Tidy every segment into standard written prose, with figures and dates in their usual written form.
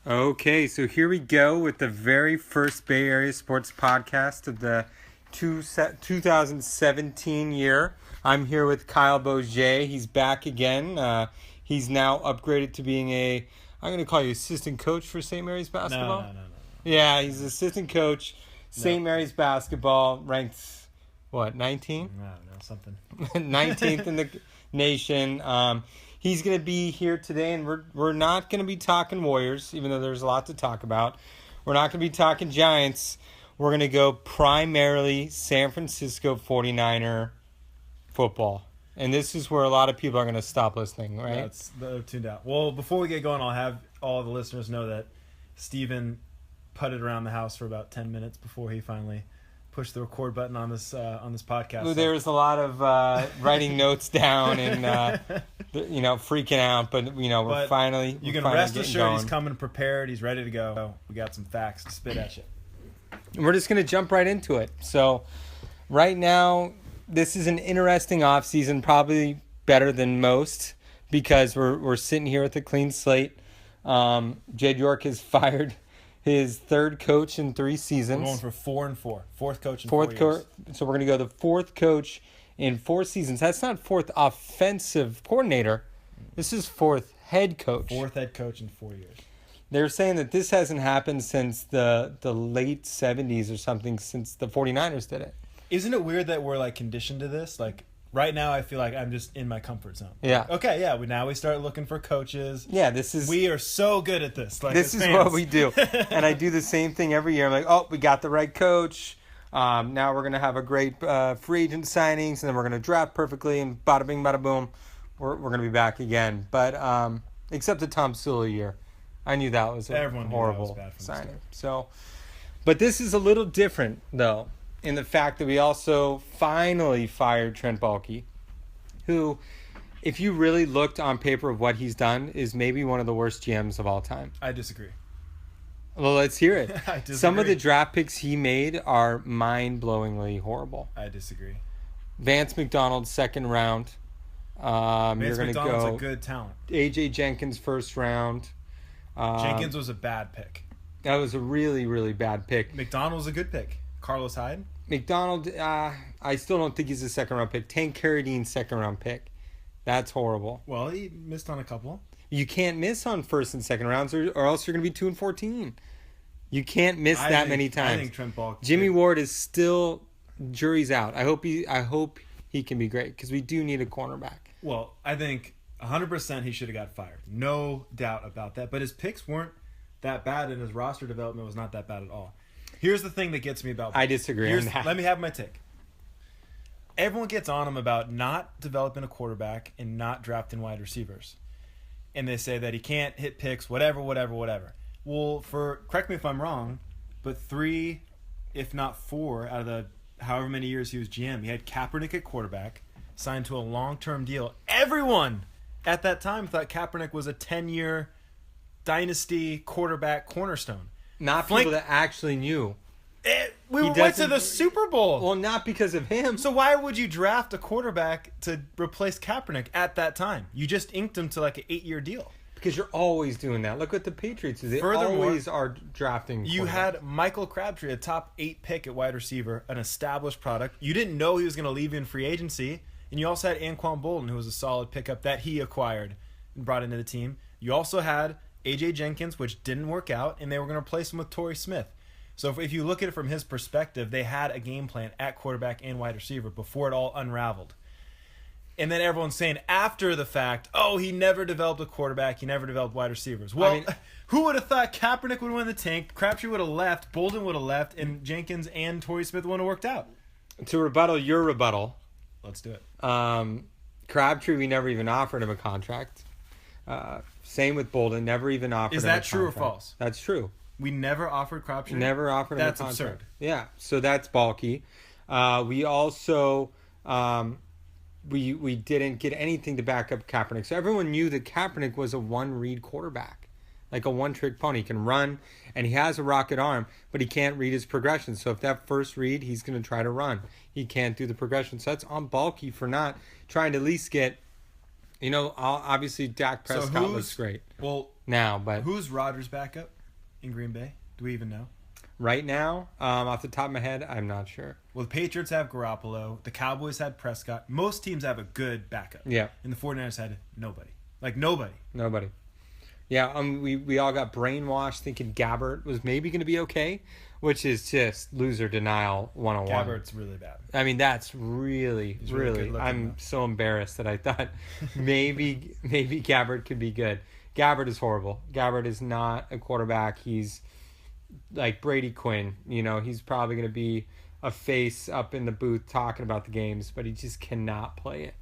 Okay, so here we go with the very first Bay Area sports podcast of the 2017 year. I'm here with Kyle Bossier. He's back again. He's now upgraded to being I'm going to call you assistant coach for St. Mary's basketball. No. Yeah, he's assistant coach, St. Mary's basketball, ranked, 19? I don't know, something. 19th in the nation. He's going to be here today, and we're not going to be talking Warriors, even though there's a lot to talk about. We're not going to be talking Giants. We're going to go primarily San Francisco 49er football. And this is where a lot of people are going to stop listening, right? They're tuned out. Well, before we get going, I'll have all the listeners know that Steven putted around the house for about 10 minutes before he finally pushed the record button on this podcast. There was a lot of writing notes down and freaking out, but we're finally. You can rest assured he's coming prepared. He's ready to go. We got some facts to spit at you. We're just gonna jump right into it. So, right now, this is an interesting off season, probably better than most because we're sitting here with a clean slate. Jed York has fired his third coach in 3 seasons. We're going for 4 and 4. Fourth coach in 4 years. So we're going to go the fourth coach in 4 seasons. That's not fourth offensive coordinator. This is fourth head coach. Fourth head coach in 4 years. They're saying that this hasn't happened since the late 70s or something, since the 49ers did it. Isn't it weird that we're conditioned to this? Right now, I feel like I'm just in my comfort zone. Yeah. Okay, yeah. Now we start looking for coaches. Yeah, we are so good at this. This is what we do. And I do the same thing every year. I'm like, oh, we got the right coach. Now we're going to have a great free agent signings, and then we're going to draft perfectly, and bada bing, bada boom, we're going to be back again. But except the Tom Sula year. I knew that was a horrible signing. So, but this is a little different, though, in the fact that we also finally fired Trent Baalke, who, if you really looked on paper of what he's done, is maybe one of the worst GMs of all time. I disagree. Well, let's hear it. I disagree. Some of the draft picks he made are mind-blowingly horrible. I disagree. Vance McDonald, second round. Vance McDonald's a good talent. A.J. Jenkins, first round. Jenkins was a bad pick. That was a really, really bad pick. McDonald was a good pick. Carlos Hyde? McDonald, I still don't think he's a second-round pick. Tank Carradine, second-round pick. That's horrible. Well, he missed on a couple. You can't miss on first and second rounds, or else you're going to be 2-14. You can't miss many times. I think Trent Baalke. Jimmy Ward is still jury's out. I hope he can be great because we do need a cornerback. Well, I think 100% he should have got fired. No doubt about that. But his picks weren't that bad, and his roster development was not that bad at all. Here's the thing that gets me about... I disagree on that. Let me have my take. Everyone gets on him about not developing a quarterback and not drafting wide receivers. And they say that he can't hit picks, whatever. Well, correct me if I'm wrong, but 3, if not 4, out of the however many years he was GM, he had Kaepernick at quarterback, signed to a long-term deal. Everyone at that time thought Kaepernick was a 10-year dynasty quarterback cornerstone. Not people that actually knew. We went to the Super Bowl. Well, not because of him. So why would you draft a quarterback to replace Kaepernick at that time? You just inked him to an 8-year deal. Because you're always doing that. Look what the Patriots do. They always are drafting. You had Michael Crabtree, a top 8 pick at wide receiver, an established product. You didn't know he was going to leave you in free agency. And you also had Anquan Bolden, who was a solid pickup that he acquired and brought into the team. You also had A.J. Jenkins, which didn't work out, and they were going to replace him with Torrey Smith. So if you look at it from his perspective, they had a game plan at quarterback and wide receiver before it all unraveled. And then everyone's saying after the fact, oh, he never developed a quarterback, he never developed wide receivers. Well, who would have thought Kaepernick would win the tank, Crabtree would have left, Bolden would have left, and Jenkins and Torrey Smith wouldn't have worked out? To rebuttal your rebuttal. Let's do it. Crabtree, we never even offered him a contract. Same with Bolden, never even offered him a contract. Is that true or false? That's true. We never offered Crabtree? Never offered him a contract. That's absurd. Yeah, so that's Baalke. We also we didn't get anything to back up Kaepernick. So everyone knew that Kaepernick was a one-read quarterback, like a one-trick pony. He can run, and he has a rocket arm, but he can't read his progression. So if that first read, he's going to try to run. He can't do the progression. So that's on Baalke for not trying to at least get, obviously Dak Prescott looks great. Well, now, but who's Rodgers' backup? in Green Bay? Do we even know? Right now, off the top of my head, I'm not sure. Well, the Patriots have Garoppolo. The Cowboys had Prescott. Most teams have a good backup. Yeah. And the 49ers had nobody. Like, nobody. Nobody. Yeah, we all got brainwashed thinking Gabbert was maybe going to be okay, which is just loser denial 101. Gabbert's really bad. I mean, that's really He's really good looking, I'm though. so embarrassed that I thought maybe Gabbert could be good. Gabbert is horrible. Gabbert is not a quarterback. He's like Brady Quinn. You know, he's probably going to be a face up in the booth talking about the games, but he just cannot play it.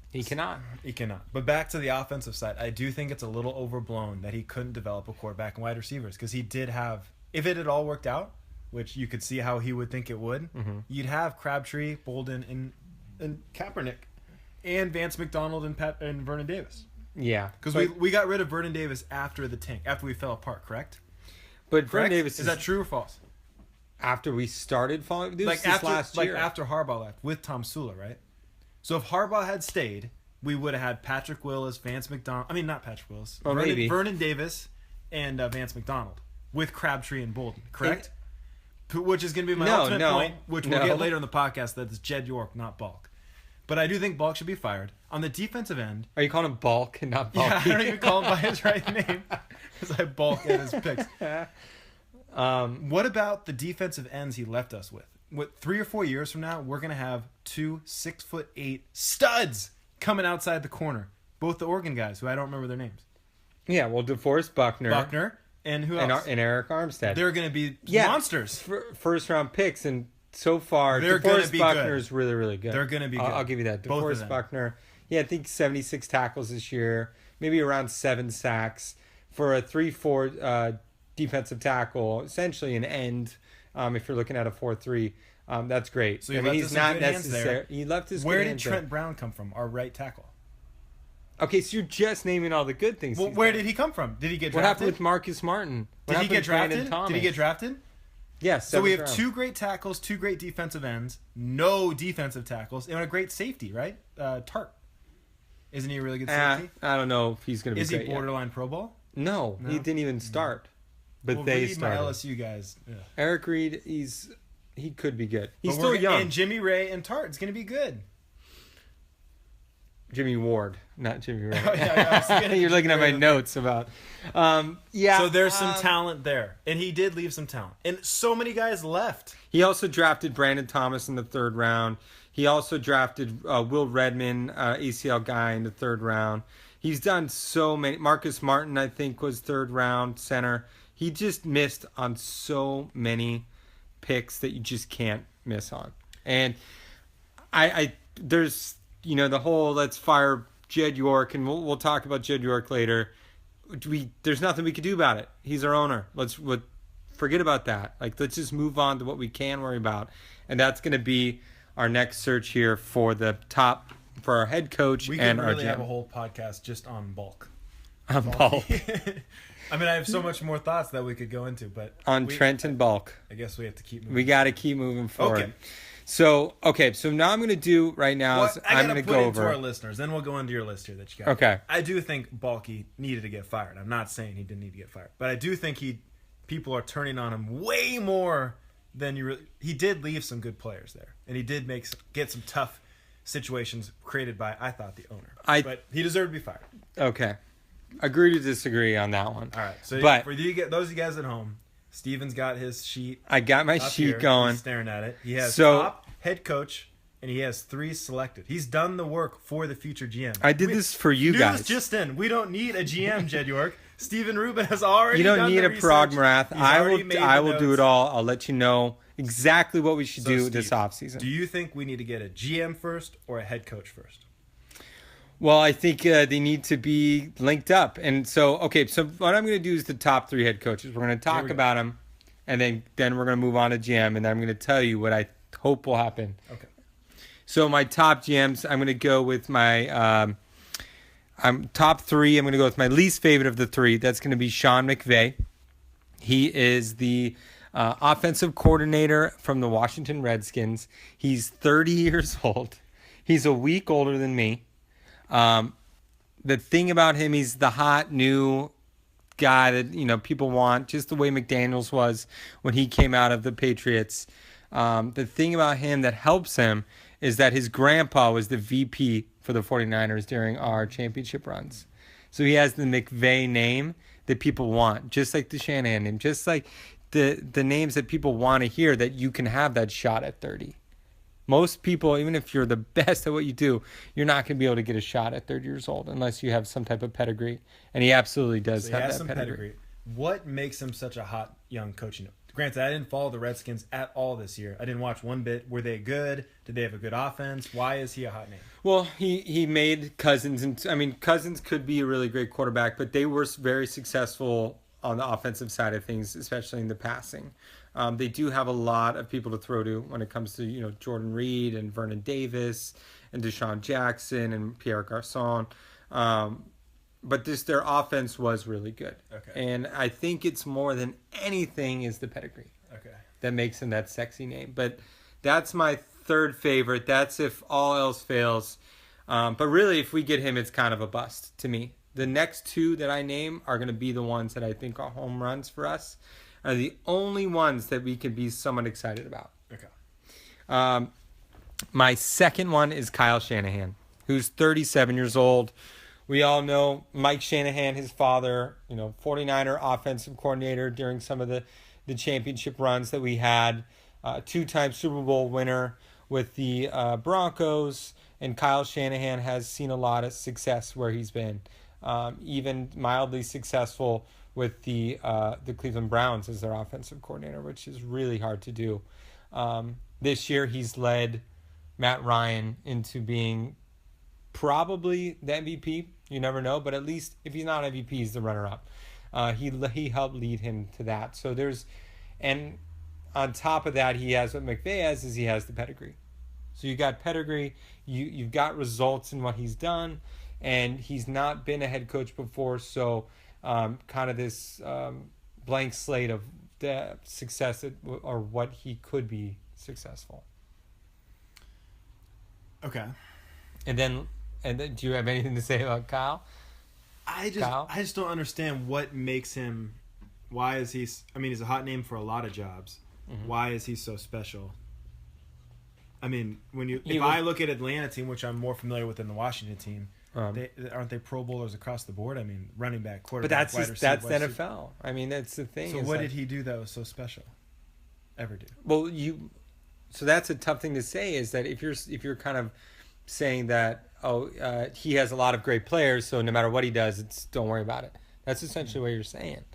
He cannot. He cannot. But back to the offensive side, I do think it's a little overblown that he couldn't develop a quarterback and wide receivers, because he did have, if it had all worked out, which you could see how he would think it would, you'd have Crabtree, Bolden, and Kaepernick, and Vance McDonald and Vernon Davis. Yeah. Because we got rid of Vernon Davis after the tank, after we fell apart, correct? But Vernon Correct? Davis Is that true or false? after we started falling. This Like is last year. after Harbaugh left with Tom Sula, right? So if Harbaugh had stayed, we would have had Patrick Willis, Vance McDonald. I mean, not Patrick Willis. Oh, maybe. Vernon Davis and Vance McDonald with Crabtree and Bolden, correct? Which is going to be my ultimate point, which we'll get later in the podcast, that it's Jed York, not Bulk. But I do think Bulk should be fired. On the defensive end... Are you calling him Bulk and not Bulk? Yeah, I don't even call him by his right name because I bulk at his picks. What about the defensive ends he left us with? What, 3 or 4 years from now, we're going to have 2 6'8" studs coming outside the corner. Both the Oregon guys, who I don't remember their names. Yeah, well, DeForest Buckner. And who else? And Eric Armstead. They're going to be monsters. First round picks, and so far, They're gonna DeForest be Buckner good. is really, really good. They're going to be good. I'll give you that. Both of DeForest them. Buckner, yeah, I think 76 tackles this year, maybe around 7 sacks for a 3-4 defensive tackle, essentially an end. If you're looking at a 4-3, that's great. So he's not necessary. He left his. Where good did hands Trent there. Brown come from? Our right tackle. Okay, so you're just naming all the good things. Well, where did he come from? Did he get drafted? What happened with Marcus Martin? Did he get drafted? Did he get drafted? Yes. So we have 2 great tackles, 2 great defensive ends, no defensive tackles, and a great safety, right? Tart. Isn't he a really good safety? I don't know if he's going to be Is he great yet. borderline Pro Bowl? No, he didn't even start. But Well, they read started. my LSU guys. Ugh. Eric Reed, he could be good. He's But still we're young. And Jimmy Ray and Tart, it's going to be good. Jimmy Ward, not Jimmy Ray. Oh, yeah, You're looking at my notes about. Yeah. So there's some talent there. And he did leave some talent. And so many guys left. He also drafted Brandon Thomas in the 3rd round. He also drafted Will Redmond, ACL guy, in the 3rd round. He's done so many. Marcus Martin, I think, was 3rd round center. He just missed on so many picks that you just can't miss on. And I there's, the whole let's fire Jed York, and we'll talk about Jed York later. There's nothing we could do about it. He's our owner. Let's forget about that. Like, let's just move on to what we can worry about, and that's going to be our next search here for our head coach and our We really GM. have a whole podcast just on bulk. On Bulk. I mean, I have so much more thoughts that we could go into, but Trent and Bulk. I guess we have to keep moving. We got to keep moving forward. Okay. So now I'm going to do right now is I I'm gotta going to put go into over. our listeners. Then we'll go into your list here that you got. Okay. I do think Balky needed to get fired. I'm not saying he didn't need to get fired, but I do think people are turning on him way more than he did leave some good players there, and he did get some tough situations created by, I thought, the owner. But he deserved to be fired. Okay. Agree to disagree on that one. All right. So But- for those of you guys at home, Steven's got his sheet. I got my up sheet here. going. He's staring at it. He has So- top head coach, and he has 3 selected. He's done the work for the future GM. I did this for you News guys. just in. We don't need a GM, Jed York. Steven Rubin has already You don't done need the a research. Progmarath. He's I already made will the do notes. it all. I'll let you know exactly what we should So, do Steve, this offseason. Do you think we need to get a GM first or a head coach first? Well, I think they need to be linked up. And so what I'm going to do is the top 3 head coaches. We're going to talk about them, and then we're going to move on to GM, and then I'm going to tell you what I hope will happen. Okay. So my top GMs, I'm going to go with my top 3. I'm going to go with my least favorite of the 3. That's going to be Sean McVay. He is the offensive coordinator from the Washington Redskins. He's 30 years old. He's a week older than me. The thing about him, he's the hot new guy that, people want, just the way McDaniels was when he came out of the Patriots. The thing about him that helps him is that his grandpa was the VP for the 49ers during our championship runs. So he has the McVay name that people want, just like the Shanahan name, just like the names that people want to hear, that you can have that shot at 30. Most people, even if you're the best at what you do, you're not going to be able to get a shot at 30 years old unless you have some type of pedigree. And he absolutely does have that some pedigree. What makes him such a hot young coach? Granted, I didn't follow the Redskins at all this year. I didn't watch one bit. Were they good? Did they have a good offense? Why is he a hot name? Well, he made Cousins. Cousins could be a really great quarterback, but they were very successful on the offensive side of things, especially in the passing. They do have a lot of people to throw to when it comes to, Jordan Reed and Vernon Davis and Deshaun Jackson and Pierre Garçon. But their offense was really good. Okay. And I think it's more than anything is the pedigree. Okay. That makes him that sexy name. But that's my third favorite. That's if all else fails. But really, if we get him, it's kind of a bust to me. The next two that I name are going to be the ones that I think are home runs for us. Are the only ones that we can be somewhat excited about. Okay. My second one is Kyle Shanahan, who's 37 years old. We all know Mike Shanahan, his father, 49er offensive coordinator during some of the championship runs that we had. Two-time Super Bowl winner with the Broncos. And Kyle Shanahan has seen a lot of success where he's been. Even mildly successful with the Cleveland Browns as their offensive coordinator, which is really hard to do. This year, he's led Matt Ryan into being probably the MVP. You never know, but at least if he's not MVP, he's the runner-up. He helped lead him to that. So and on top of that, he has what McVay has, is he has the pedigree. So you got pedigree, you've got results in what he's done, and he's not been a head coach before, so kind of this blank slate of the success or what he could be successful. Okay. And then do you have anything to say about Kyle? I just don't understand what makes him. Why is he? He's a hot name for a lot of jobs. Mm-hmm. Why is he so special? If I look at Atlanta team, which I'm more familiar with than the Washington team, aren't they Pro Bowlers across the board? Running back, quarterback, but that's the NFL. That's the thing. So what did he do that was so special? Ever do? Well, so that's a tough thing to say. Is that if you're kind of saying that he has a lot of great players, so no matter what he does, don't worry about it. That's essentially what you're saying.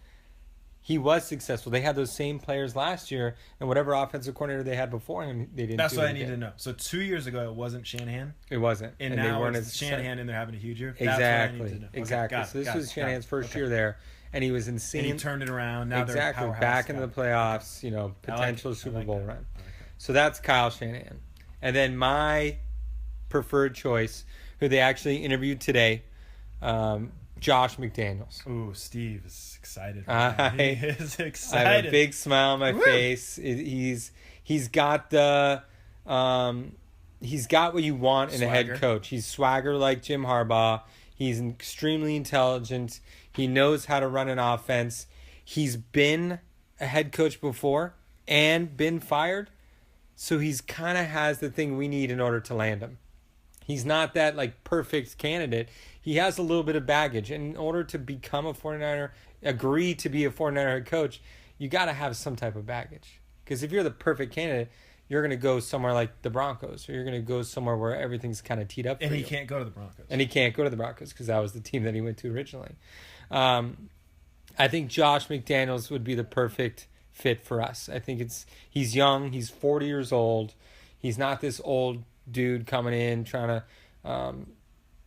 He was successful. They had those same players last year, and whatever offensive coordinator they had before him, they didn't. That's what I need to know. So 2 years ago, it wasn't Shanahan. It wasn't, and now it's Shanahan, and they're having a huge year. Exactly. That's what I need to know. Exactly. Okay, so this was Shanahan's first year there, and he was insane. And he turned it around. Now they're back in the playoffs. Potential Super Bowl run. So that's Kyle Shanahan, and then my preferred choice, who they actually interviewed today, Josh McDaniels. Ooh, Steve is excited. He is excited. I have a big smile on my face. He's got what you want in a head coach. He's swagger like Jim Harbaugh. He's extremely intelligent. He knows how to run an offense. He's been a head coach before and been fired, so he's kind of has the thing we need in order to land him. He's not that perfect candidate. He has a little bit of baggage. And in order to become a 49er, agree to be a 49er head coach, you got to have some type of baggage. Because if you're the perfect candidate, you're going to go somewhere like the Broncos, or you're going to go somewhere where everything's kind of teed up for you. And he can't go to the Broncos. And he can't go to the Broncos because that was the team that he went to originally. I think Josh McDaniels would be the perfect fit for us. I think he's young. He's 40 years old. He's not this old dude coming in trying to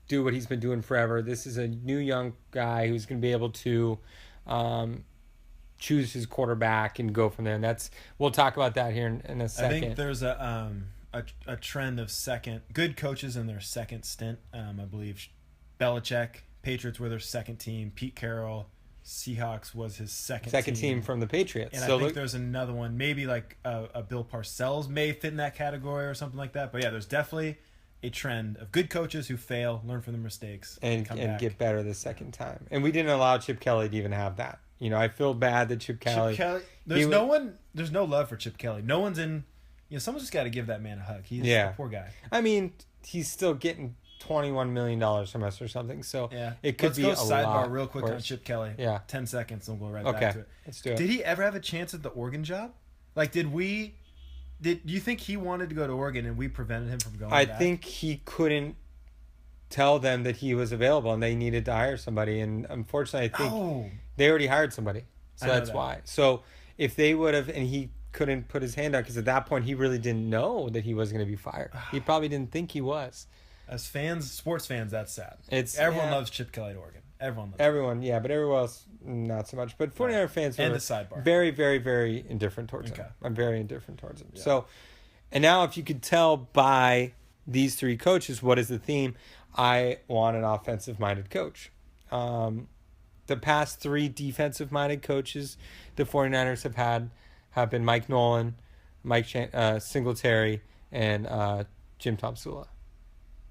do what he's been doing forever. This is a new young guy who's going to be able to choose his quarterback and go from there. And we'll talk about that here in a second. I think there's a trend of good coaches in their second stint. I believe Belichick, Patriots were their second team. Pete Carroll, Seahawks was his second team from the Patriots. And I think there's another one, maybe a Bill Parcells may fit in that category or something like that. But yeah, there's definitely a trend of good coaches who fail, learn from their mistakes, and come back. get better the second time. And we didn't allow Chip Kelly to even have that. You know, I feel bad that Chip Kelly. There's no love for Chip Kelly. No one's in. You know, someone's just got to give that man a hug. He's a poor guy. I mean, he's still getting $21 million from us or something. So it could be a lot. Let's go sidebar real quick on Chip Kelly. Yeah. 10 seconds and we'll go right back to it. Let's do it. Did he ever have a chance at the Oregon job? Like, do you think he wanted to go to Oregon and we prevented him from going back? I think he couldn't tell them that he was available and they needed to hire somebody. And unfortunately, I think they already hired somebody. So that's why. So if they would have, and he couldn't put his hand out because at that point he really didn't know that he was going to be fired. He probably didn't think he was. As fans, sports fans, that's sad. Everyone loves Chip Kelly at Oregon. Everyone loves him. But everyone else not so much. But 49er fans and are the sidebar. Very, very, very indifferent towards him. I'm very indifferent towards him. Yeah. So, and now if you could tell by these three coaches, what is the theme? I want an offensive-minded coach. The past three defensive-minded coaches the 49ers have been Mike Nolan, Mike Singletary, and Jim Tomsula.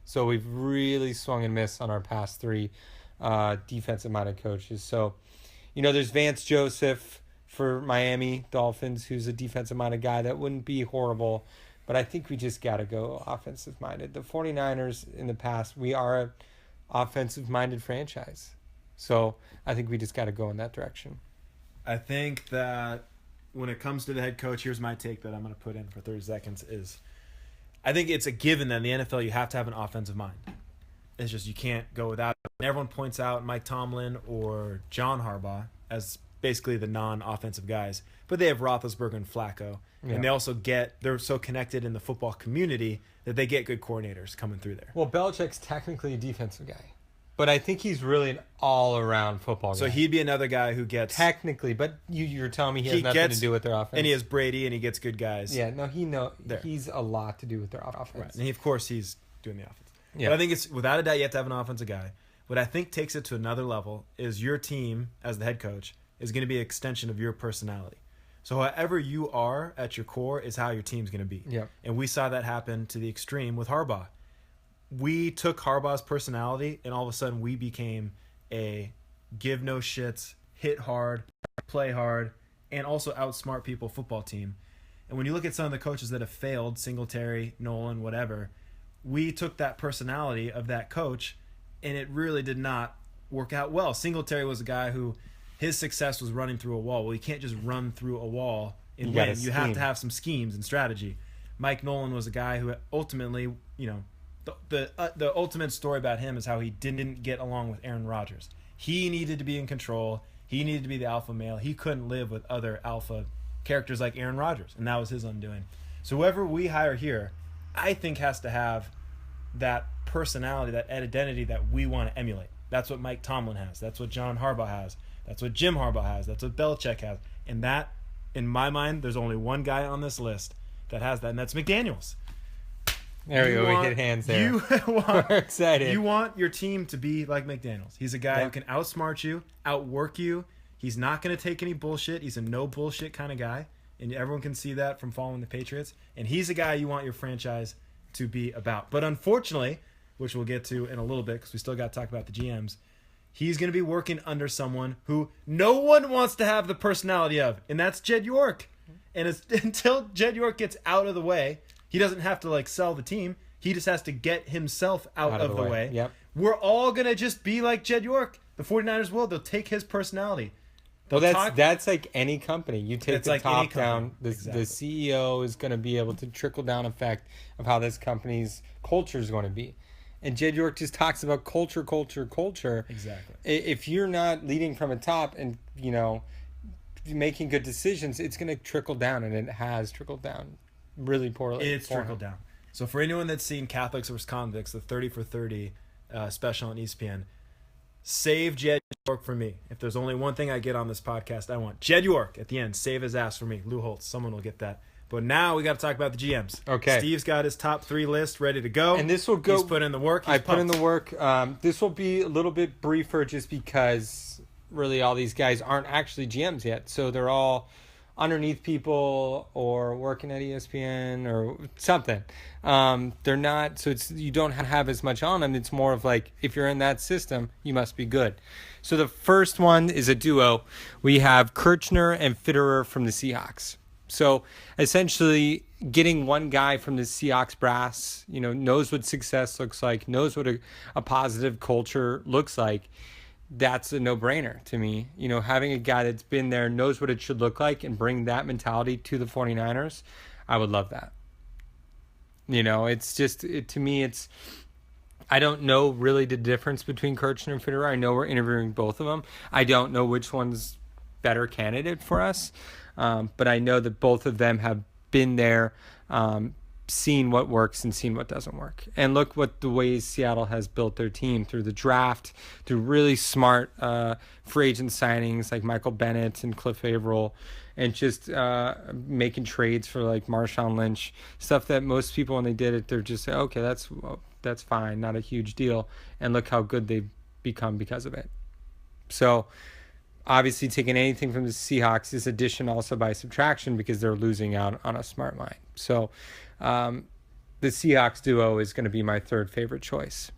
So we've really swung and missed on our past three defensive-minded coaches. So, you know, there's Vance Joseph for Miami Dolphins, who's a defensive-minded guy. That wouldn't be horrible, but I think we just got to go offensive-minded. The 49ers in the past, we are an offensive-minded franchise. So I think we just got to go in that direction. I think that when it comes to the head coach, here's my take that I'm going to put in for 30 seconds is I think it's a given that in the NFL you have to have an offensive mind. It's just you can't go without it. And everyone points out Mike Tomlin or John Harbaugh as basically the non-offensive guys, but they have Roethlisberger and Flacco. Yeah. And they also they're so connected in the football community that they get good coordinators coming through there. Well, Belichick's technically a defensive guy. But I think he's really an all-around football guy. So he'd be another guy who gets... Technically, but you're telling me he has nothing to do with their offense. And he has Brady, and he gets good guys. Yeah, no, he's a lot to do with their offense. Right. And of course, he's doing the offense. Yeah. But I think it's, without a doubt, you have to have an offensive guy. What I think takes it to another level is your team, as the head coach, is going to be an extension of your personality. So however you are at your core is how your team's going to be. Yeah. And we saw that happen to the extreme with Harbaugh. We took Harbaugh's personality, and all of a sudden we became a give no shits, hit hard, play hard, and also outsmart people football team. And when you look at some of the coaches that have failed, Singletary, Nolan, whatever, we took that personality of that coach, and it really did not work out well. Singletary was a guy who his success was running through a wall. Well, you can't just run through a wall and win. You have to have some schemes and strategy. Mike Nolan was a guy who ultimately, you know, the ultimate story about him is how he didn't get along with Aaron Rodgers. He needed to be in control. He needed to be the alpha male. He couldn't live with other alpha characters like Aaron Rodgers, and that was his undoing. So whoever we hire here, I think has to have that personality, that identity that we want to emulate. That's what Mike Tomlin has. That's what John Harbaugh has. That's what Jim Harbaugh has. That's what Belichick has. And that, in my mind, there's only one guy on this list that has that, and that's McDaniels. There we go. We hit hands there. We're excited. You want your team to be like McDaniels. He's a guy who can outsmart you, outwork you. He's not going to take any bullshit. He's a no bullshit kind of guy. And everyone can see that from following the Patriots. And he's a guy you want your franchise to be about. But unfortunately, which we'll get to in a little bit because we still got to talk about the GMs, he's going to be working under someone who no one wants to have the personality of. And that's Jed York. And until Jed York gets out of the way, he doesn't have to sell the team. He just has to get himself out of the way. Yep. We're all going to just be like Jed York. The 49ers will. They'll take his personality. Well, that's like any company. You take the top down. The CEO is going to be able to trickle down effect of how this company's culture is going to be. And Jed York just talks about culture. Exactly. If you're not leading from the top and, you know, making good decisions, it's going to trickle down, and it has trickled down really poorly. It's trickled down. So for anyone that's seen Catholics vs. Convicts, the 30 for 30 special on ESPN, save Jed York for me. If there's only one thing I get on this podcast, I want Jed York at the end. Save his ass for me. Lou Holtz. Someone will get that. But now we got to talk about the GMs. Okay. Steve's got his top 3 list ready to go. And this will go. He's put in the work. I put in the work. This will be a little bit briefer just because really all these guys aren't actually GMs yet. So they're all underneath people or working at ESPN or something. They're not, so it's, you don't have as much on them. It's more of like, if you're in that system, you must be good. So the first one is a duo. We have Kirchner and Fitterer from the Seahawks. So essentially getting one guy from the Seahawks brass, knows what success looks like, knows what a positive culture looks like. That's a no-brainer to me. Having a guy that's been there, knows what it should look like, and bring that mentality to the 49ers, I would love that. It's just, to me, it's, I don't know really the difference between Kirchner and Fitterer. I know we're interviewing both of them. I don't know which one's better candidate for us, but I know that both of them have been there, seen what works and seen what doesn't work. And look what the ways Seattle has built their team through the draft, through really smart free agent signings like Michael Bennett and Cliff Averill, and just making trades for like Marshawn Lynch, stuff that most people when they did it, they're just like, okay, that's fine, not a huge deal. And look how good they've become because of it. So obviously taking anything from the Seahawks is addition also by subtraction because they're losing out on a smart mind. So the Seahawks duo is going to be my third favorite choice.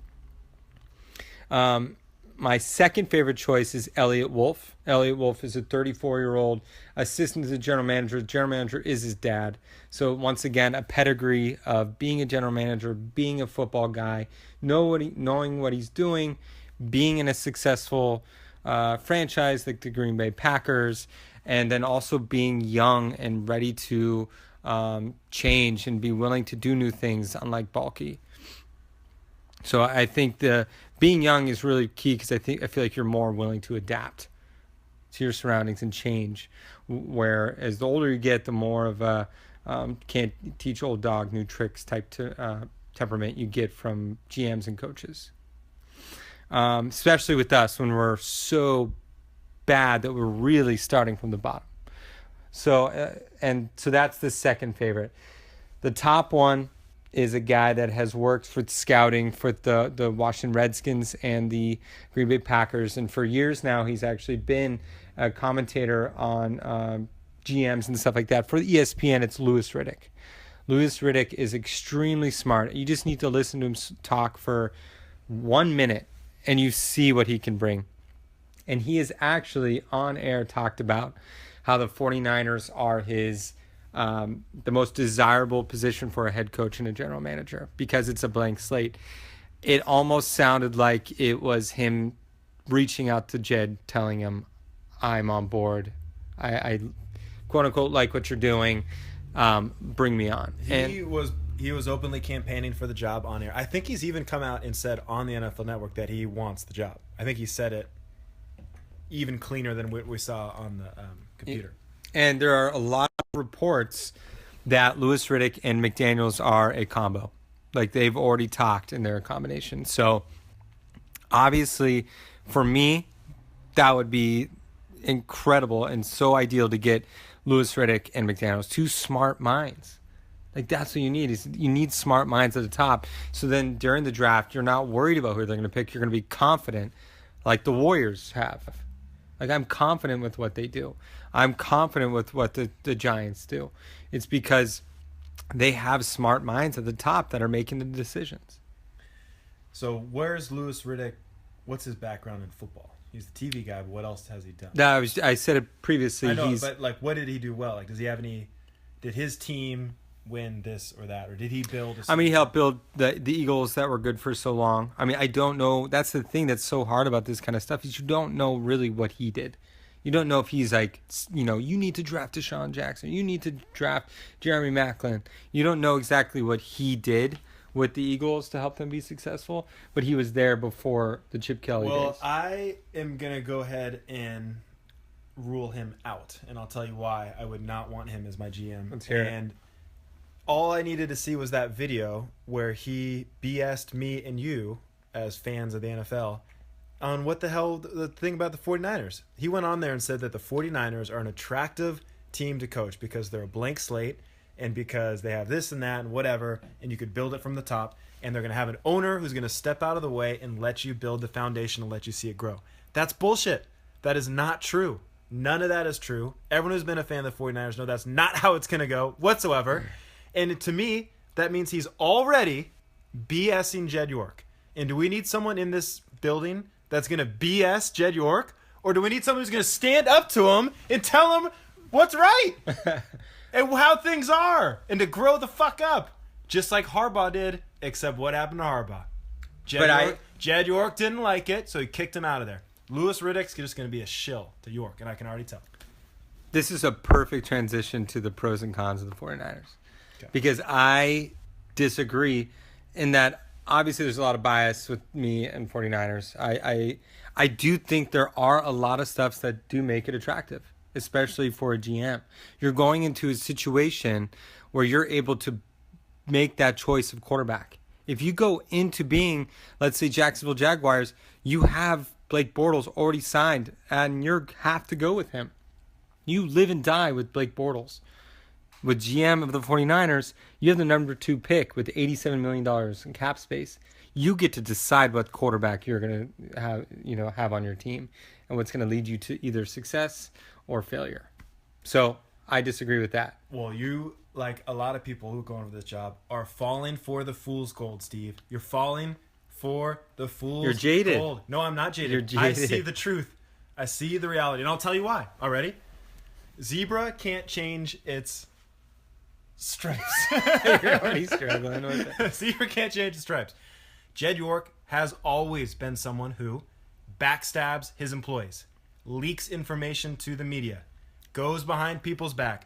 My second favorite choice is Elliot Wolf. Elliot Wolf is a 34-year-old assistant to the general manager. The general manager is his dad. So once again, a pedigree of being a general manager, being a football guy, knowing what he's doing, being in a successful franchise like the Green Bay Packers, and then also being young and ready to change and be willing to do new things, unlike Balky. So I think the being young is really key because I feel like you're more willing to adapt to your surroundings and change. Where as the older you get, the more of a can't teach old dog new tricks type temperament you get from GMs and coaches. Especially with us when we're so bad that we're really starting from the bottom. So so that's the second favorite. The top one is a guy that has worked for scouting for the Washington Redskins and the Green Bay Packers. And for years now, he's actually been a commentator on GMs and stuff like that. For ESPN, it's Louis Riddick. Louis Riddick is extremely smart. You just need to listen to him talk for 1 minute, and you see what he can bring. And he has actually on air talked about how the 49ers are his the most desirable position for a head coach and a general manager because it's a blank slate. It almost sounded like it was him reaching out to Jed, telling him, I'm on board. I quote unquote like what you're doing. Bring me on. He was openly campaigning for the job on air. I think he's even come out and said on the NFL Network that he wants the job. I think he said it even cleaner than what we saw on the computer. And there are a lot of reports that Louis Riddick and McDaniels are a combo. Like they've already talked and they're a combination. So obviously for me, that would be incredible and so ideal to get Louis Riddick and McDaniels, two smart minds. Like that's what you need is you need smart minds at the top. So then during the draft, you're not worried about who they're going to pick. You're going to be confident like the Warriors have. Like I'm confident with what they do. I'm confident with what the Giants do. It's because they have smart minds at the top that are making the decisions. So where's Louis Riddick? What's his background in football? He's the TV guy, but what else has he done? No, I said it previously. I know, but like, what did he do well? Like, does he have any? Did his team win this or that, or did he build? He helped build the Eagles that were good for so long. I don't know. That's the thing that's so hard about this kind of stuff is you don't know really what he did. You don't know if he's like, you need to draft Deshaun Jackson. You need to draft Jeremy Maclin. You don't know exactly what he did with the Eagles to help them be successful, but he was there before the Chip Kelly days. Well, I am going to go ahead and rule him out, and I'll tell you why I would not want him as my GM. Let's hear it. And all I needed to see was that video where he BS'd me and you as fans of the NFL on what the hell the thing about the 49ers. He went on there and said that the 49ers are an attractive team to coach because they're a blank slate and because they have this and that and whatever, and you could build it from the top, and they're going to have an owner who's going to step out of the way and let you build the foundation and let you see it grow. That's bullshit. That is not true. None of that is true. Everyone who's been a fan of the 49ers know that's not how it's going to go whatsoever. And to me, that means he's already BSing Jed York. And do we need someone in this building that's going to BS Jed York? Or do we need someone who's going to stand up to him and tell him what's right and how things are and to grow the fuck up? Just like Harbaugh did, except what happened to Harbaugh? Jed York didn't like it, so he kicked him out of there. Louis Riddick's just going to be a shill to York, and I can already tell. This is a perfect transition to the pros and cons of the 49ers. Okay. Because I disagree in that obviously there's a lot of bias with me and 49ers. I do think there are a lot of stuff that do make it attractive, especially for a GM. You're going into a situation where you're able to make that choice of quarterback. If you go into being, let's say, Jacksonville Jaguars, you have Blake Bortles already signed, and you have to go with him. You live and die with Blake Bortles. With GM of the 49ers, you have the number 2 pick with $87 million in cap space. You get to decide what quarterback you're going to have on your team and what's going to lead you to either success or failure. So I disagree with that. Well, you, like a lot of people who go into this job, are falling for the fool's gold, Steve. You're falling for the fool's gold. You're jaded. Gold. No, I'm not jaded. You're jaded. I see the truth. I see the reality. And I'll tell you why. Already? Zebra can't change its stripes. You're already struggling with it. Zebra can't change its stripes. Jed York has always been someone who backstabs his employees, leaks information to the media, goes behind people's back,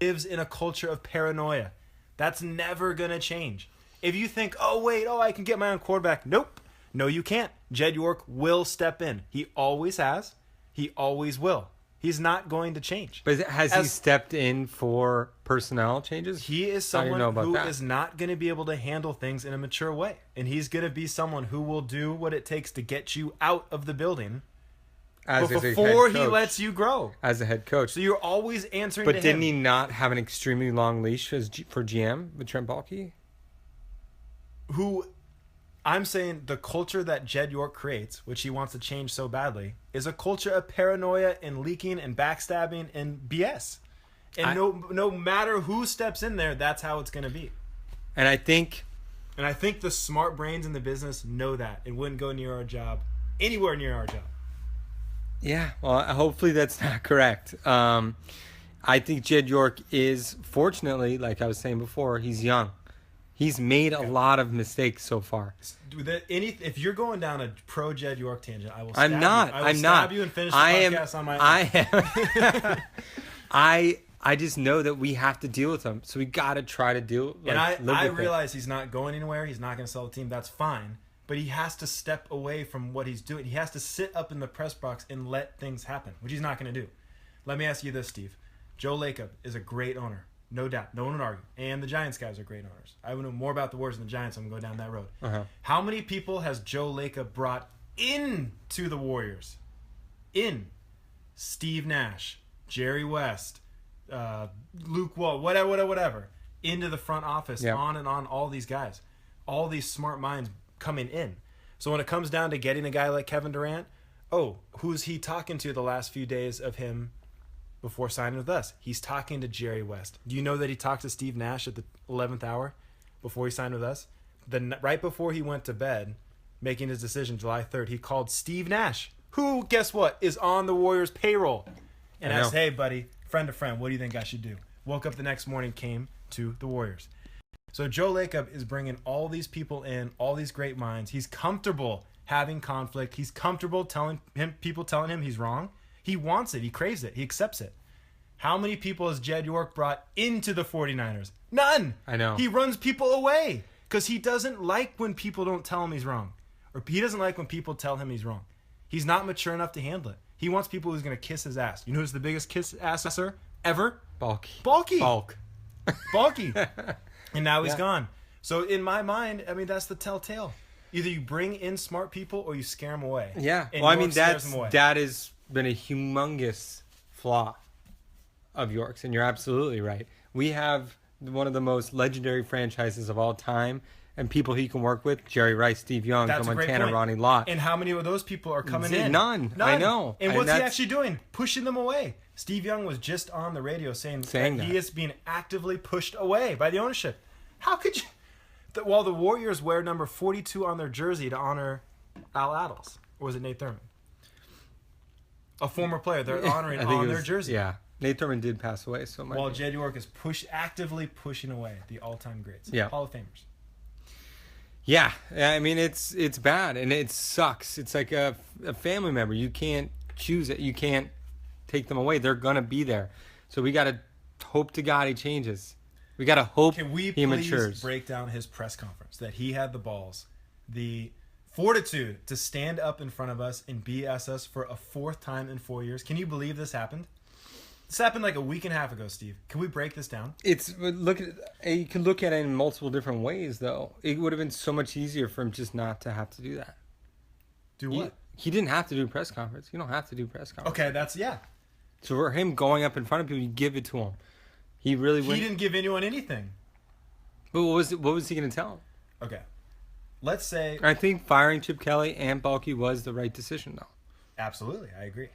lives in a culture of paranoia. That's never going to change. If you think, I can get my own quarterback. Nope. No, you can't. Jed York will step in. He always has. He always will. He's not going to change. But has he stepped in for personnel changes? He is someone who is not going to be able to handle things in a mature way. And he's going to be someone who will do what it takes to get you out of the building before he lets you grow. As a head coach. So you're always answering to him. But didn't he not have an extremely long leash for GM with Trent Baalke? I'm saying the culture that Jed York creates, which he wants to change so badly, is a culture of paranoia and leaking and backstabbing and BS. And no matter who steps in there, that's how it's going to be. And I think the smart brains in the business know that and wouldn't go near our job, anywhere near our job. Yeah, well, hopefully that's not correct. I think Jed York is, fortunately, like I was saying before, he's young. He's made a lot of mistakes so far. If you're going down a pro Jed York tangent, I will stab you. I will stab you and finish the podcast on my own. I just know that we have to deal with him. So we got to try to deal with it. And I realize he's not going anywhere. He's not going to sell the team. That's fine. But he has to step away from what he's doing. He has to sit up in the press box and let things happen, which he's not going to do. Let me ask you this, Steve. Joe Lacob is a great owner. No doubt. No one would argue. And the Giants guys are great owners. I would know more about the Warriors than the Giants. I'm going to go down that road. Uh-huh. How many people has Joe Lacob brought into the Warriors? Steve Nash, Jerry West, Luke Wall, whatever. Into the front office, on and on, all these guys. All these smart minds coming in. So when it comes down to getting a guy like Kevin Durant, who's he talking to the last few days of him before signing with us? He's talking to Jerry West. Do you know that he talked to Steve Nash at the 11th hour before he signed with us? Right before he went to bed, making his decision July 3rd, he called Steve Nash, who, guess what, is on the Warriors payroll, and asked, hey, buddy, friend to friend, what do you think I should do? Woke up the next morning, came to the Warriors. So Joe Lacob is bringing all these people in, all these great minds. He's comfortable having conflict. He's comfortable people telling him he's wrong. He wants it. He craves it. He accepts it. How many people has Jed York brought into the 49ers? None. I know. He runs people away because he doesn't like when people don't tell him he's wrong. Or he doesn't like when people tell him he's wrong. He's not mature enough to handle it. He wants people who's going to kiss his ass. You know who's the biggest kiss-asser ever? Baalke. And now he's gone. So in my mind, that's the telltale. Either you bring in smart people or you scare them away. Yeah. And that has been a humongous flaw of York's, and you're absolutely right. We have one of the most legendary franchises of all time, and people he can work with: Jerry Rice, Steve Young, That's Joe a great Montana, point. Ronnie Lott. And how many of those people are coming in? None. I know. And And what's he that's- actually doing? Pushing them away. Steve Young was just on the radio saying that he is being actively pushed away by the ownership. How could you? While the Warriors wear number 42 on their jersey to honor Al Attles. Or was it Nate Thurman? A former player. They're honoring on their jersey. Yeah. Nate Thurman did pass away, so While Jed York is actively pushing away the all-time greats. Yeah. Hall of Famers. Yeah. I mean, it's bad, and it sucks. It's like a family member. You can't choose it. You can't take them away. They're going to be there. So we got to hope to God he changes. We got to hope Can we he please matures. break down his press conference, that he had the balls, the fortitude to stand up in front of us and BS us for a fourth time in 4 years? Can you believe this happened? This happened like a week and a half ago, Steve. Can we break this down? You can look at it in multiple different ways, though. It would have been so much easier for him just not to have to do that. Do what? He didn't have to do a press conference. You don't have to do a press conference. Okay, So for him going up in front of people, you give it to him. He really wouldn't. He didn't give anyone anything. But what was he going to tell him? Okay. Let's say... I think firing Chip Kelly and Balky was the right decision, though. Absolutely, I agree.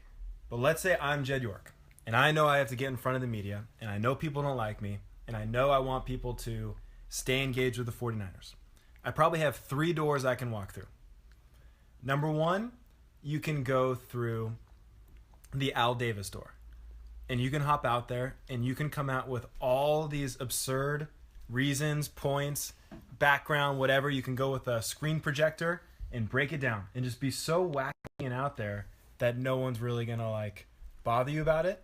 But let's say I'm Jed York, and I know I have to get in front of the media, and I know people don't like me, and I know I want people to stay engaged with the 49ers. I probably have 3 doors I can walk through. Number 1, you can go through the Al Davis door. And you can hop out there, and you can come out with all these absurd reasons, points, background, whatever. You can go with a screen projector and break it down and just be so wacky and out there that no one's really going to bother you about it.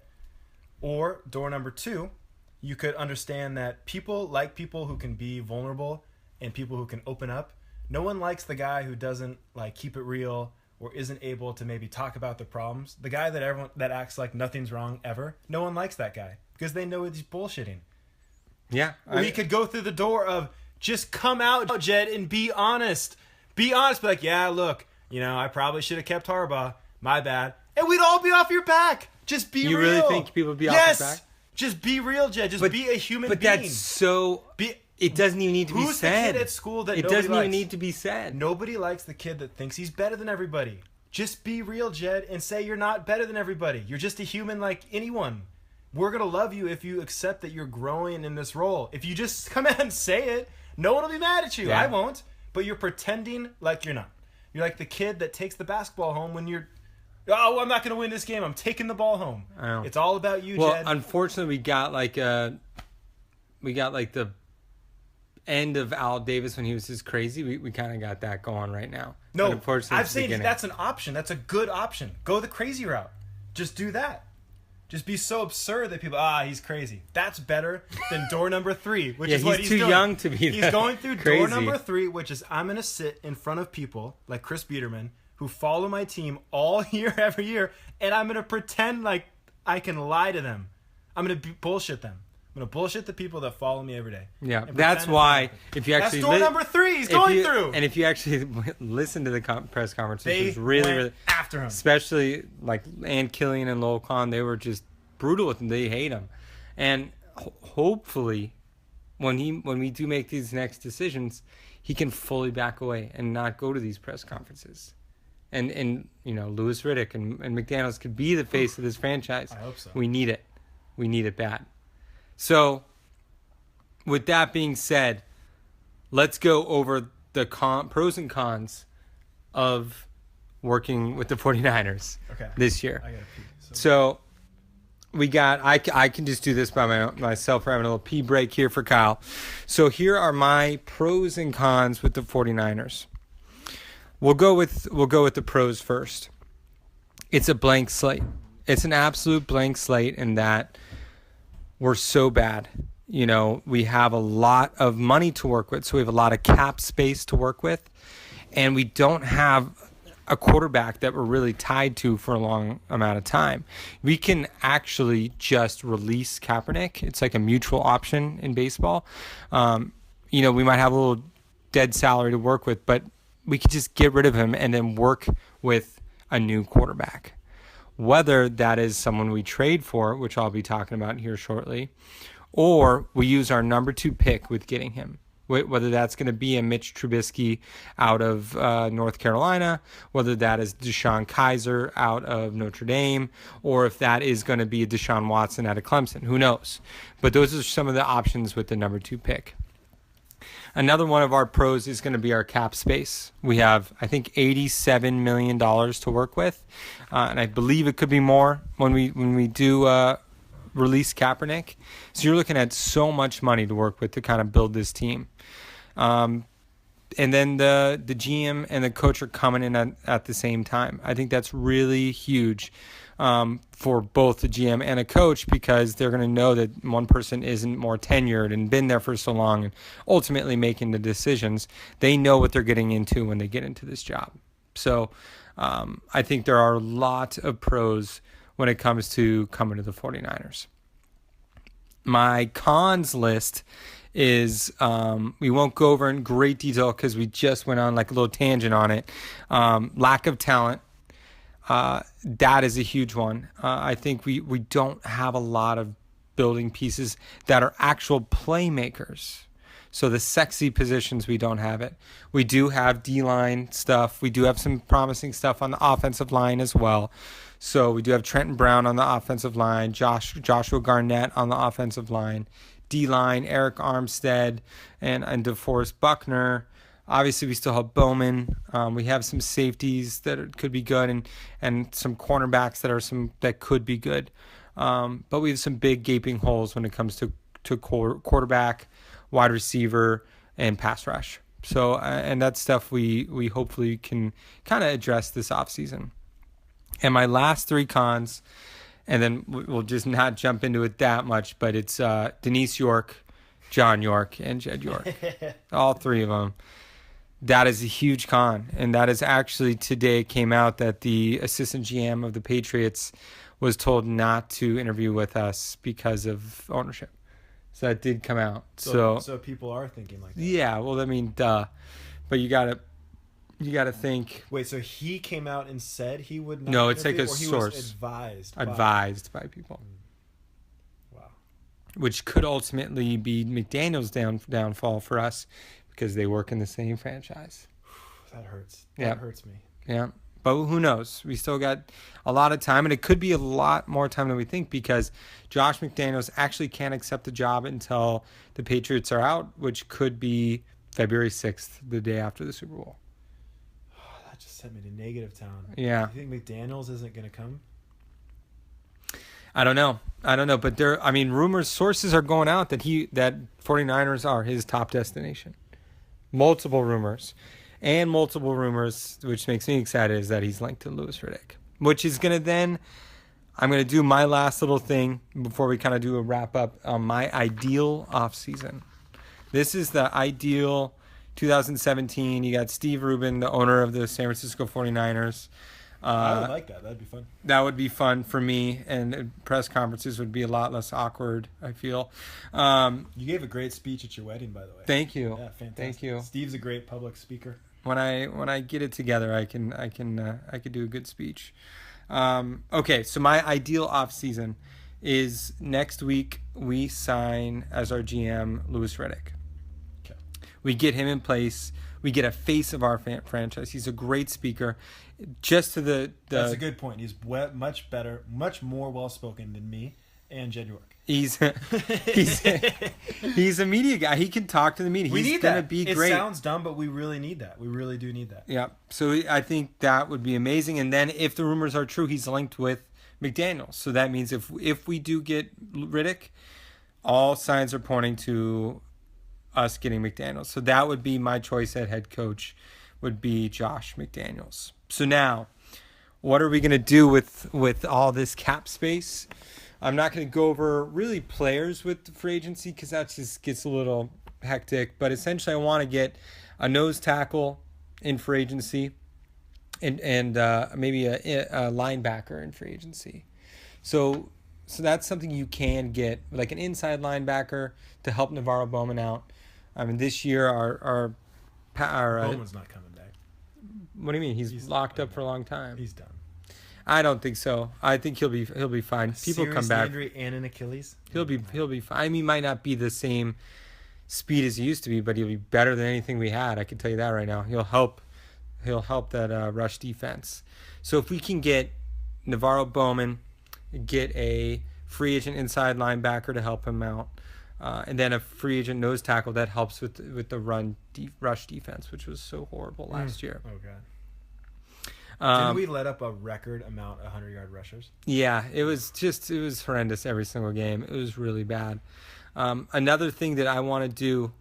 Or door number 2, you could understand that people like people who can be vulnerable and people who can open up. No one likes the guy who doesn't keep it real or isn't able to maybe talk about the problems. The guy that acts like nothing's wrong ever. No one likes that guy because they know he's bullshitting. Yeah. We could go through the door of just come out, Jed, and be honest. Be honest. Be like, yeah, look, I probably should have kept Harbaugh. My bad. And we'd all be off your back. Just be real. You really think people would be off your back? Yes. Just be real, Jed. Just be a human being. But that's so... It doesn't even need to be said. Who's the kid at school that it nobody doesn't likes? even need to be said. Nobody likes the kid that thinks he's better than everybody. Just be real, Jed, and say you're not better than everybody. You're just a human like anyone. We're going to love you if you accept that you're growing in this role. If you just come out and say it, no one will be mad at you. Yeah. I won't. But you're pretending like you're not. You're like the kid that takes the basketball home when you're, oh, I'm not going to win this game. I'm taking the ball home. I know. It's all about you, well, Jed. Unfortunately, we got the end of Al Davis when he was just crazy. We kind of got that going right now. No, unfortunately, I'm saying that's an option. That's a good option. Go the crazy route. Just do that. Just be so absurd that people, he's crazy. That's better than door number 3, which is what he's doing. He's too young to be He's going through crazy. door number 3, which is I'm going to sit in front of people like Chris Biederman who follow my team all year, every year, and I'm going to pretend like I can lie to them. I'm going to bullshit them. I'm going to bullshit the people that follow me every day. Yeah, that's why if you actually... That's door number 3 he's going through. And if you actually listen to the press conference, they it was really, went after him. Especially Ann Killian and Lowell Kahn, they were just brutal with him. They hate him. And hopefully, when we do make these next decisions, he can fully back away and not go to these press conferences. And Louis Riddick and McDaniels could be the face of this franchise. I hope so. We need it. We need it bad. So, with that being said, let's go over the pros and cons of working with the 49ers this year. I gotta pee. So we got, I can just do this by myself. We're having a little pee break here for Kyle. So here are my pros and cons with the 49ers. We'll go with the pros first. It's a blank slate. It's an absolute blank slate in that we're so bad. We have a lot of money to work with, so we have a lot of cap space to work with, and we don't have a quarterback that we're really tied to for a long amount of time. We can actually just release Kaepernick. It's like a mutual option in baseball. We might have a little dead salary to work with, but we could just get rid of him and then work with a new quarterback. Whether that is someone we trade for, which I'll be talking about here shortly, or we use our number 2 pick with getting him. whether that's going to be a Mitch Trubisky out of North Carolina, whether that is Deshaun Kaiser out of Notre Dame, or if that is going to be Deshaun Watson out of Clemson. Who knows? But those are some of the options with the number 2 pick. Another one of our pros is going to be our cap space. We have, I think, $87 million to work with, and I believe it could be more when we do release Kaepernick. So you're looking at so much money to work with to kind of build this team. And then the GM and the coach are coming in at the same time. I think that's really huge for both the GM and a coach, because they're going to know that one person isn't more tenured and been there for so long and ultimately making the decisions. They know what they're getting into when they get into this job. So I think there are a lot of pros when it comes to coming to the 49ers. My cons list is, we won't go over in great detail because we just went on like a little tangent on it. Lack of talent. That is a huge one. I think we don't have a lot of building pieces that are actual playmakers. So the sexy positions, we don't have it. We do have D-line stuff. We do have some promising stuff on the offensive line as well. So we do have Trenton Brown on the offensive line, Joshua Garnett on the offensive line, D-line, Eric Armstead, and DeForest Buckner. Obviously, we still have Bowman. We have some safeties that could be good, and some cornerbacks that could be good. But we have some big gaping holes when it comes to quarterback, wide receiver, and pass rush. So, and that's stuff we hopefully can kind of address this offseason. And my last 3 cons, and then we'll just not jump into it that much, but it's Denise York, John York, and Jed York. All 3 of them. That is a huge con. And that is actually today came out that the assistant GM of the Patriots was told not to interview with us because of ownership. So that did come out. So people are thinking like that. Yeah, well, I mean, duh. But you gotta think. Wait, so he came out and said he would not? No, it's like a or he source. Was advised by people. Wow. Which could ultimately be McDaniel's downfall for us, because they work in the same franchise. That hurts. That hurts me. Yeah. But who knows? We still got a lot of time, and it could be a lot more time than we think, because Josh McDaniels actually can't accept the job until the Patriots are out, which could be February 6th, the day after the Super Bowl. That just sent me to negative town. Yeah. You think McDaniels isn't going to come? I don't know. But rumors, sources are going out that 49ers are his top destination. Multiple rumors, which makes me excited, is that he's linked to Louis Riddick, which is going to then, I'm going to do my last little thing before we kind of do a wrap up on my ideal offseason. This is the ideal 2017. You got Steve Rubin, the owner of the San Francisco 49ers. I would like that. That'd be fun. That would be fun for me, and press conferences would be a lot less awkward, I feel. You gave a great speech at your wedding, by the way. Thank you. Yeah, fantastic. Thank you. Steve's a great public speaker. When I get it together, I could do a good speech. Okay, so my ideal off season is next week. We sign as our GM Louis Riddick. Okay. We get him in place. We get a face of our franchise. He's a great speaker. Just to the That's a good point. He's much better, much more well-spoken than me and Jed York. He's a media guy. He can talk to the media. He's going to be great. It sounds dumb, but we really need that. We really do need that. Yeah. So I think that would be amazing. And then if the rumors are true, he's linked with McDaniels. So that means if we do get Riddick, all signs are pointing to us getting McDaniels. So that would be my choice at head coach, would be Josh McDaniels. So now, what are we going to do with all this cap space? I'm not going to go over really players with the free agency, because that just gets a little hectic. But essentially, I want to get a nose tackle in free agency and maybe a linebacker in free agency. So that's something you can get, like an inside linebacker to help Navarro Bowman out. I mean, this year our Bowman's not coming back. What do you mean? He's locked up for a long time. He's done. I don't think so. I think he'll be fine. People come back. Injury and an Achilles. He'll be fine. I mean, he might not be the same speed as he used to be, but he'll be better than anything we had. I can tell you that right now. He'll help that rush defense. So if we can get Navarro Bowman, get a free agent inside linebacker to help him out, and then a free agent nose tackle that helps with the rush defense, which was so horrible last year. Oh god. Didn't we let up a record amount of 100-yard rushers? Yeah, it was horrendous every single game. It was really bad. Another thing that I want to do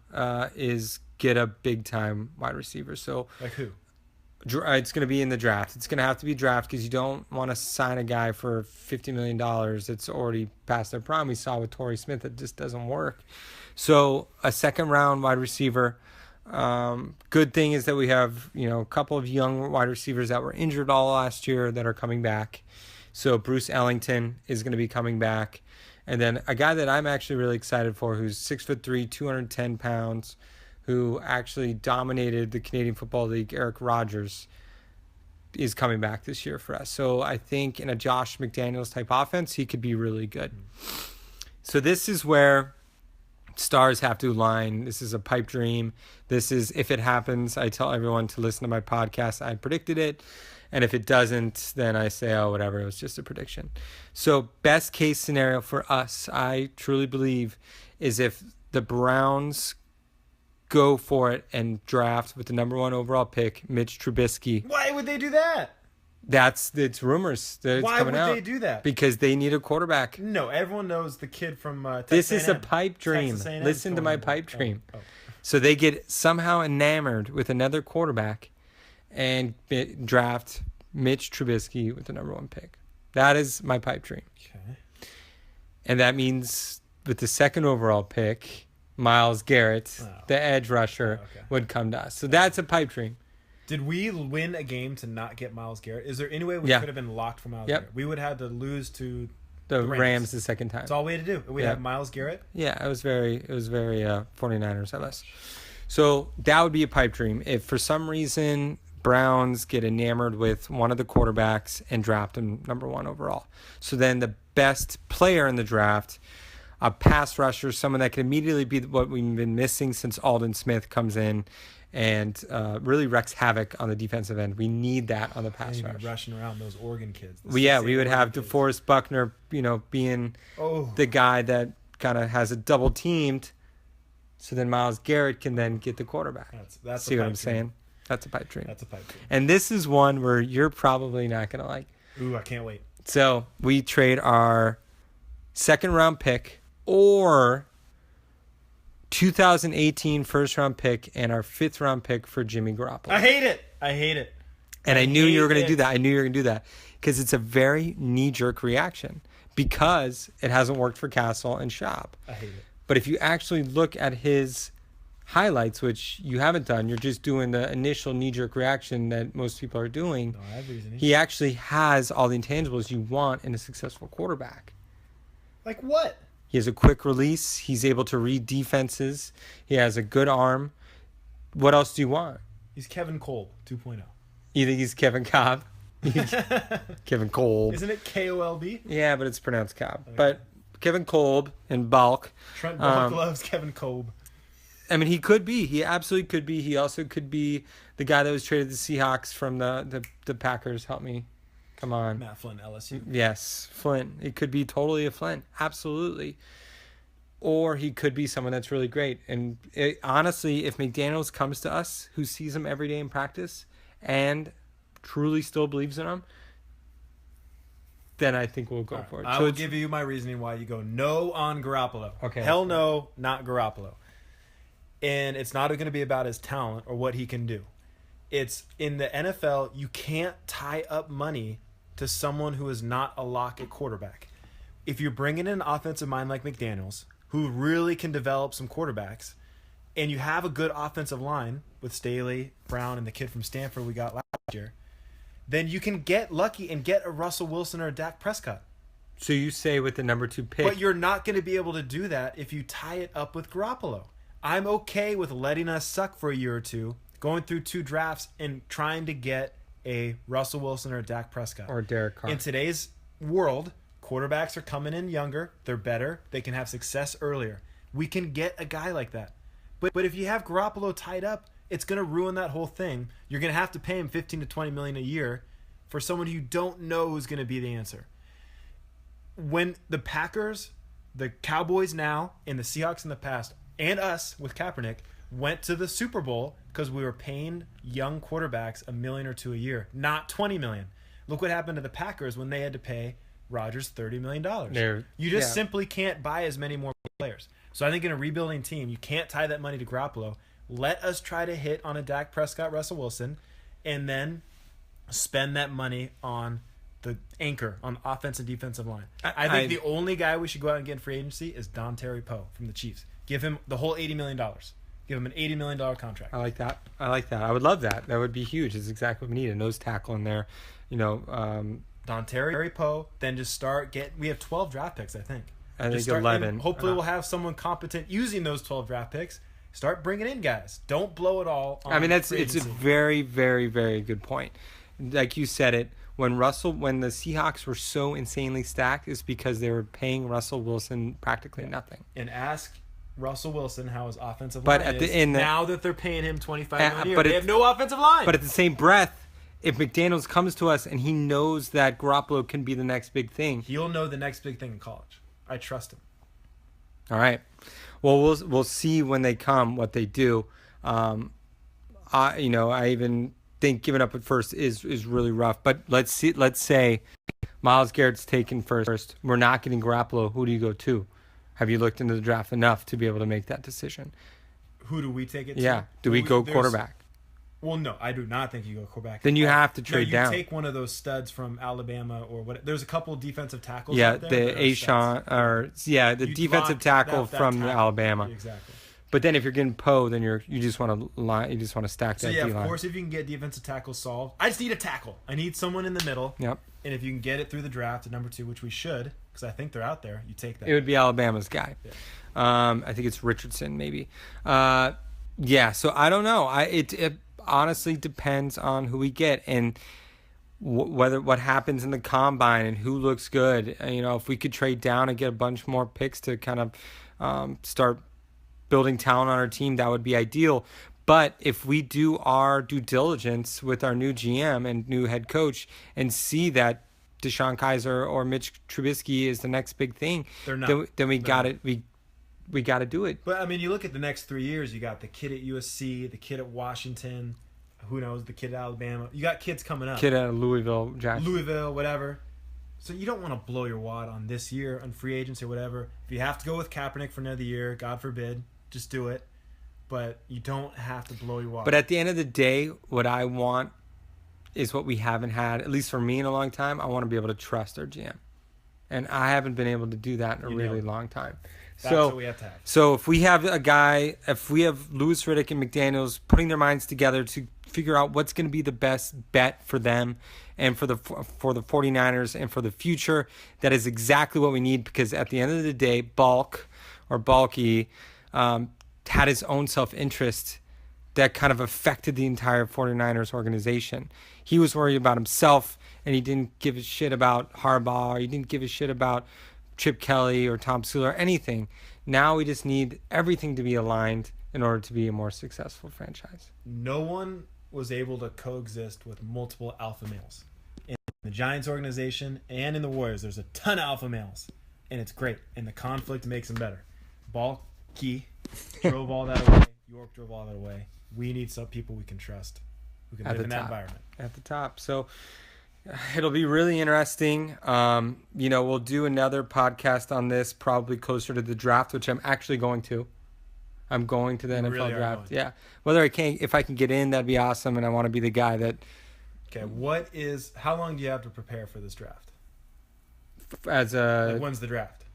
is get a big time wide receiver. So like who? It's going to be in the draft. It's going to have to be draft because you don't want to sign a guy for $50 million that's already past their prime. We saw with Torrey Smith, it just doesn't work. So a second round wide receiver. Good thing is that we have, a couple of young wide receivers that were injured all last year that are coming back. So Bruce Ellington is going to be coming back. And then a guy that I'm actually really excited for, who's 6'3", 210 pounds, who actually dominated the Canadian Football League, Eric Rogers, is coming back this year for us. So I think in a Josh McDaniels type offense, he could be really good. So this is where stars have to align. This is a pipe dream. This is, if it happens, I tell everyone to listen to my podcast. I predicted it. And if it doesn't, then I say, oh, whatever, it was just a prediction. So best case scenario for us, I truly believe, is if the Browns go for it and draft with the number 1 overall pick, Mitch Trubisky. Why would they do that? It's rumors that it's Why coming would out. they do that? Because they need a quarterback. No, everyone knows the kid from Texas This is A&M. a pipe dream. Texas A&M Listen to my going pipe over. dream. Oh. So they get somehow enamored with another quarterback and draft Mitch Trubisky with the number 1 pick. That is my pipe dream. Okay. And that means with the second overall pick, Myles Garrett, the edge rusher, would come to us. So that's a pipe dream. Did we win a game to not get Myles Garrett? Is there any way we could have been locked for Myles Yep. Garrett? We would have had to lose to The Rams the second time. That's all we had to do. We have Myles Garrett. Yeah, it was very 49ers of us. So that would be a pipe dream. If for some reason Browns get enamored with one of the quarterbacks and draft him number 1 overall. So then the best player in the draft, a pass rusher, someone that can immediately be what we've been missing since Aldon Smith comes in and really wreaks havoc on the defensive end. We need that on the pass rush. Rushing around those Oregon kids. We would have DeForest Buckner, being the guy that kind of has a double teamed. So then Myles Garrett can then get the quarterback. That's See what I'm saying? That's a pipe dream. That's a pipe dream. And this is one where you're probably not going to like. Ooh, I can't wait. So we trade our second round pick or 2018 first round pick and our 5th round pick for Jimmy Garoppolo. I hate it. And I knew you were going to do that. I knew you were going to do that because it's a very knee-jerk reaction because it hasn't worked for Castle and Schaub. I hate it. But if you actually look at his highlights, which you haven't done, you're just doing the initial knee-jerk reaction that most people are doing. No, I have reasoning. He actually has all the intangibles you want in a successful quarterback. Like what? He has a quick release. He's able to read defenses. He has a good arm. What else do you want? He's Kevin Kolb 2.0. You think he's Kevin Cobb? He's Kevin Kolb. Isn't it Kolb? Yeah, but it's pronounced Cobb. Okay. But Kevin Kolb in bulk. Trent Bullock loves Kevin Kolb. I mean, he could be. He absolutely could be. He also could be the guy that was traded to the Seahawks from the Packers. Help me. Come on. Matt Flynn, LSU. Yes, Flynn. It could be totally a Flynn. Absolutely. Or he could be someone that's really great. And honestly, if McDaniels comes to us, who sees him every day in practice and truly still believes in him, then I think we'll go for it. I will give you my reasoning why you go no on Garoppolo. Okay. Hell no, not Garoppolo. And it's not going to be about his talent or what he can do. It's in the NFL, you can't tie up money to someone who is not a lock at quarterback. If you're bringing in an offensive mind like McDaniels, who really can develop some quarterbacks, and you have a good offensive line with Staley, Brown, and the kid from Stanford we got last year, then you can get lucky and get a Russell Wilson or a Dak Prescott. So you say with the number 2 pick. But you're not going to be able to do that if you tie it up with Garoppolo. I'm okay with letting us suck for a year or two, going through 2 drafts and trying to get a Russell Wilson or a Dak Prescott. Or Derek Carr. In today's world, quarterbacks are coming in younger. They're better. They can have success earlier. We can get a guy like that. But if you have Garoppolo tied up, it's going to ruin that whole thing. You're going to have to pay him $15 to $20 million a year for someone you don't know who's going to be the answer. When the Packers, the Cowboys now, and the Seahawks in the past, and us with Kaepernick, went to the Super Bowl because we were paying young quarterbacks $1 million or $2 million a year, not $20 million. Look what happened to the Packers when they had to pay Rodgers $30 million. You just simply can't buy as many more players. So I think in a rebuilding team, you can't tie that money to Garoppolo. Let us try to hit on a Dak Prescott, Russell Wilson, and then spend that money on the anchor on the offensive and defensive line. I think the only guy we should go out and get in free agency is Don Terry Poe from the Chiefs. Give him the whole $80 million. Give him an $80 million contract. I like that. I would love that. That would be huge. It's exactly what we need. A nose tackle in there. Don Terry Poe. Then just we have 12 draft picks, I think. I think 11. Hopefully we'll have someone competent using those 12 draft picks. Start bringing in guys. Don't blow it all on it's a very, very, very good point. Like you said it, when the Seahawks were so insanely stacked, it's because they were paying Russell Wilson practically nothing. And ask Russell Wilson how his offensive line is now that they're paying him $25 million a year. They have no offensive line. But at the same breath, if McDaniels comes to us and he knows that Garoppolo can be the next big thing, he'll know the next big thing in college. I trust him. All right. Well, we'll see when they come what they do. I even think giving up at first is really rough. But let's say Myles Garrett's taken first. We're not getting Garoppolo. Who do you go to? Have you looked into the draft enough to be able to make that decision? Who do we take it to? Yeah. Do we go quarterback? Well, no, I do not think you go quarterback. Then you have to trade down. Take one of those studs from Alabama or what? There's a couple of defensive tackles. Yeah, out there the defensive tackle from Alabama. Exactly. But then if you're getting Poe, then you just want to stack that D-line. Of course, if you can get defensive tackle solved, I just need a tackle. I need someone in the middle. Yep. And if you can get it through the draft at number 2, which we should, because I think they're out there, you take that. It would be Alabama's guy. Yeah. I think it's Richardson, maybe. So I don't know. It honestly depends on who we get and what happens in the combine and who looks good. If we could trade down and get a bunch more picks to kind of start building talent on our team, that would be ideal. But if we do our due diligence with our new GM and new head coach and see that Deshaun Kaiser or Mitch Trubisky is the next big thing, then we got it. We got to do it. But, you look at the next 3 years. You got the kid at USC, the kid at Washington, who knows, the kid at Alabama. You got kids coming up. Kid at Louisville, whatever. So you don't want to blow your wad on this year, on free agency or whatever. If you have to go with Kaepernick for another year, God forbid, just do it. But you don't have to blow your wad. But at the end of the day, what I want is what we haven't had, at least for me in a long time. I want to be able to trust our GM. And I haven't been able to do that in a really long time. That's what we have to have. So if we have Louis Riddick and McDaniels putting their minds together to figure out what's going to be the best bet for them and for the 49ers and for the future, that is exactly what we need, because at the end of the day, Balky had his own self-interest that kind of affected the entire 49ers organization. He was worried about himself, and he didn't give a shit about Harbaugh, or he didn't give a shit about Chip Kelly or Tom Sula or anything. Now we just need everything to be aligned in order to be a more successful franchise. No one was able to coexist with multiple alpha males. In the Giants organization and in the Warriors, there's a ton of alpha males, and it's great, and the conflict makes them better. Balky drove all that away. York drove all that away. We need some people we can trust who can live in that environment. At the top. So it'll be really interesting. We'll do another podcast on this probably closer to the draft, which I'm actually going to. I'm going to the NFL draft. Yeah. If I can get in, that'd be awesome. And I want to be the guy that. Okay. How long do you have to prepare for this draft? When's the draft?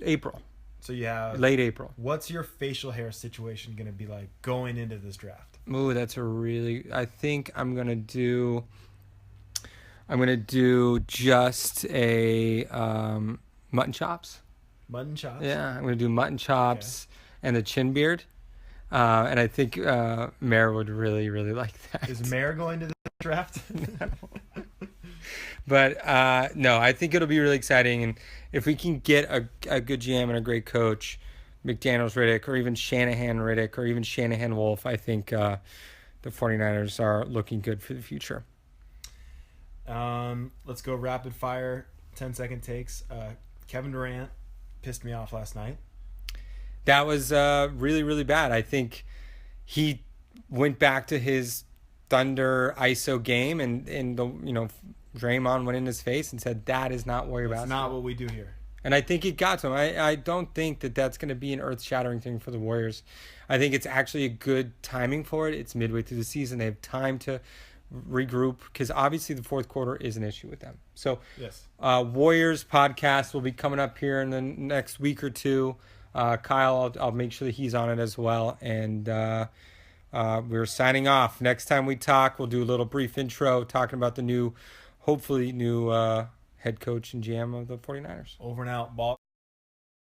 April. So you have late April. What's your facial hair situation going to be like going into this draft? Ooh, I think I'm going to do just a mutton chops. Mutton chops? Yeah, I'm going to do mutton chops and the chin beard. And I think Mare would really, really like that. Is Mare going to the draft? No. But no, I think it'll be really exciting. And if we can get a good GM and a great coach, McDaniels Riddick or even Shanahan Riddick or even Shanahan Wolf, I think the 49ers are looking good for the future. Let's go rapid fire 10-second takes. Kevin Durant pissed me off last night. That was really, really bad. I think he went back to his Thunder ISO game, and the Draymond went in his face and said, "That is not what you're about." That's not what we do here. And I think it got to him. I don't think that's going to be an earth-shattering thing for the Warriors. I think it's actually a good timing for it. It's midway through the season. They have time to regroup because obviously the fourth quarter is an issue with them. So, yes, Warriors podcast will be coming up here in the next week or two. Kyle, I'll make sure that he's on it as well. And we're signing off. Next time we talk, we'll do a little brief intro talking about the hopefully new head coach and GM of the 49ers. Over and out, ball.